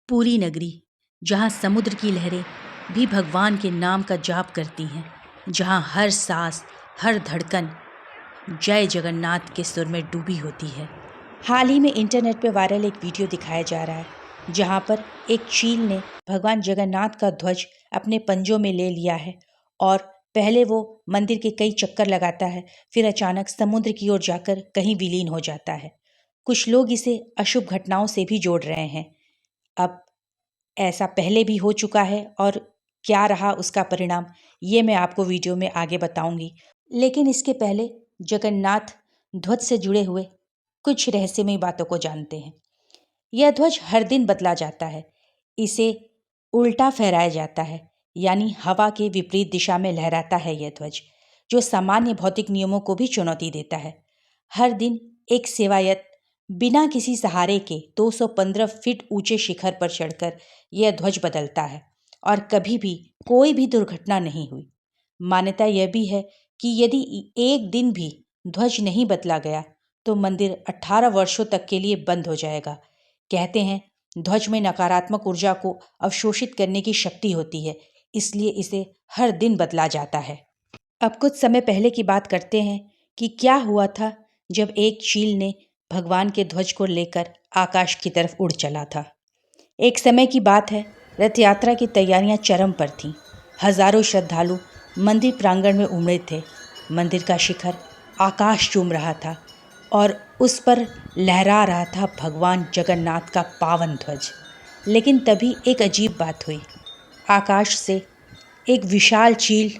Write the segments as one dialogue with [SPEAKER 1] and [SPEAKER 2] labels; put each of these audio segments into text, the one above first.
[SPEAKER 1] पूरी नगरी, जहाँ समुद्र की लहरें भी भगवान के नाम का जाप करती हैं, जहाँ हर सांस, हर धड़कन जय जगन्नाथ के सुर में डूबी होती है। हाल ही में इंटरनेट पर वायरल एक वीडियो दिखाया जा रहा है, जहाँ पर एक चील ने भगवान जगन्नाथ का ध्वज अपने पंजों में ले लिया है और पहले वो मंदिर के कई चक्कर लगाता है, फिर अचानक समुद्र की ओर जाकर कहीं विलीन हो जाता है। कुछ लोग इसे अशुभ घटनाओं से भी जोड़ रहे हैं। अब ऐसा पहले भी हो चुका है और क्या रहा उसका परिणाम, ये मैं आपको वीडियो में आगे बताऊंगी। लेकिन इसके पहले जगन्नाथ ध्वज से जुड़े हुए कुछ रहस्यमयी बातों को जानते हैं। यह ध्वज हर दिन बदला जाता है। इसे उल्टा फहराया जाता है, यानी हवा के विपरीत दिशा में लहराता है यह ध्वज, जो सामान्य भौतिक नियमों को भी चुनौती देता है। हर दिन एक सेवायत बिना किसी सहारे के 215 फीट ऊंचे शिखर पर चढ़कर यह ध्वज बदलता है और कभी भी कोई भी दुर्घटना नहीं हुई। मान्यता यह भी है कि यदि एक दिन भी ध्वज नहीं बदला गया तो मंदिर 18 वर्षों तक के लिए बंद हो जाएगा। कहते हैं ध्वज में नकारात्मक ऊर्जा को अवशोषित करने की शक्ति होती है, इसलिए इसे हर दिन बदला जाता है। अब कुछ समय पहले की बात करते हैं कि क्या हुआ था जब एक चील ने भगवान के ध्वज को लेकर आकाश की तरफ उड़ चला था। एक समय की बात है, रथ यात्रा की तैयारियां चरम पर थीं। हजारों श्रद्धालु मंदिर प्रांगण में उमड़े थे। मंदिर का शिखर आकाश चूम रहा था और उस पर लहरा रहा था भगवान जगन्नाथ का पावन ध्वज। लेकिन तभी एक अजीब बात हुई। आकाश से एक विशाल चील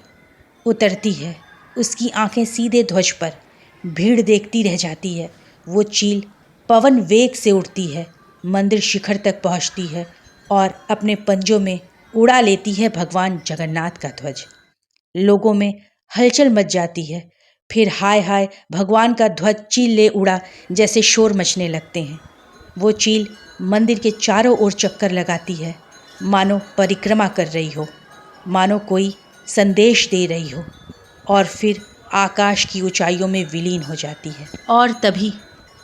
[SPEAKER 1] उतरती है। उसकी आंखें सीधे ध्वज पर। भीड़ देखती रह जाती है। वो चील पवन वेग से उड़ती है, मंदिर शिखर तक पहुंचती है और अपने पंजों में उड़ा लेती है भगवान जगन्नाथ का ध्वज। लोगों में हलचल मच जाती है। फिर हाय हाय भगवान का ध्वज चील ले उड़ा जैसे शोर मचने लगते हैं। वो चील मंदिर के चारों ओर चक्कर लगाती है, मानो परिक्रमा कर रही हो, मानो कोई संदेश दे रही हो, और फिर आकाश की ऊंचाइयों में विलीन हो जाती है। और तभी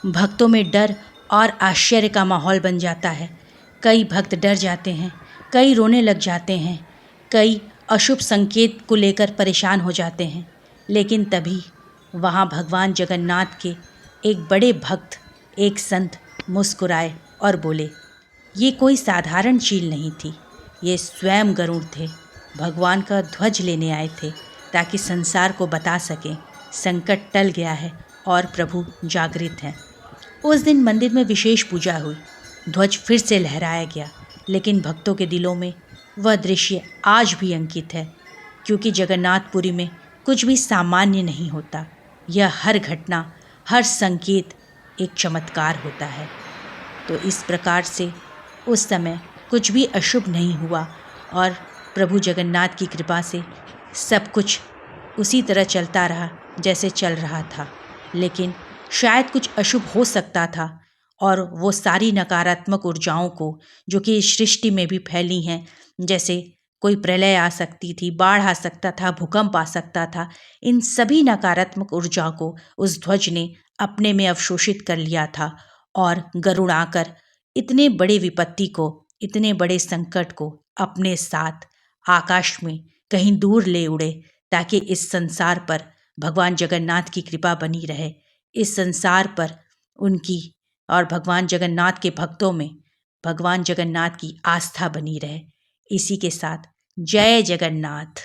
[SPEAKER 1] भक्तों में डर और आश्चर्य का माहौल बन जाता है। कई भक्त डर जाते हैं, कई रोने लग जाते हैं, कई अशुभ संकेत को लेकर परेशान हो जाते हैं। लेकिन तभी वहाँ भगवान जगन्नाथ के एक बड़े भक्त, एक संत मुस्कुराए और बोले, ये कोई साधारण चील नहीं थी, ये स्वयं गरुड़ थे। भगवान का ध्वज लेने आए थे ताकि संसार को बता सकें संकट टल गया है और प्रभु जागृत हैं। उस दिन मंदिर में विशेष पूजा हुई, ध्वज फिर से लहराया गया। लेकिन भक्तों के दिलों में वह दृश्य आज भी अंकित है, क्योंकि जगन्नाथपुरी में कुछ भी सामान्य नहीं होता। यह हर घटना, हर संकेत एक चमत्कार होता है। तो इस प्रकार से उस समय कुछ भी अशुभ नहीं हुआ और प्रभु जगन्नाथ की कृपा से सब कुछ उसी तरह चलता रहा जैसे चल रहा था। लेकिन शायद कुछ अशुभ हो सकता था और वो सारी नकारात्मक ऊर्जाओं को जो कि इस सृष्टि में भी फैली हैं, जैसे कोई प्रलय आ सकती थी, बाढ़ आ सकता था, भूकंप आ सकता था, इन सभी नकारात्मक ऊर्जा को उस ध्वज ने अपने में अवशोषित कर लिया था और गरुड़ आकर इतने बड़े विपत्ति को, इतने बड़े संकट को अपने साथ आकाश में कहीं दूर ले उड़े, ताकि इस संसार पर भगवान जगन्नाथ की कृपा बनी रहे, इस संसार पर उनकी और भगवान जगन्नाथ के भक्तों में भगवान जगन्नाथ की आस्था बनी रहे। इसी के साथ जय जगन्नाथ।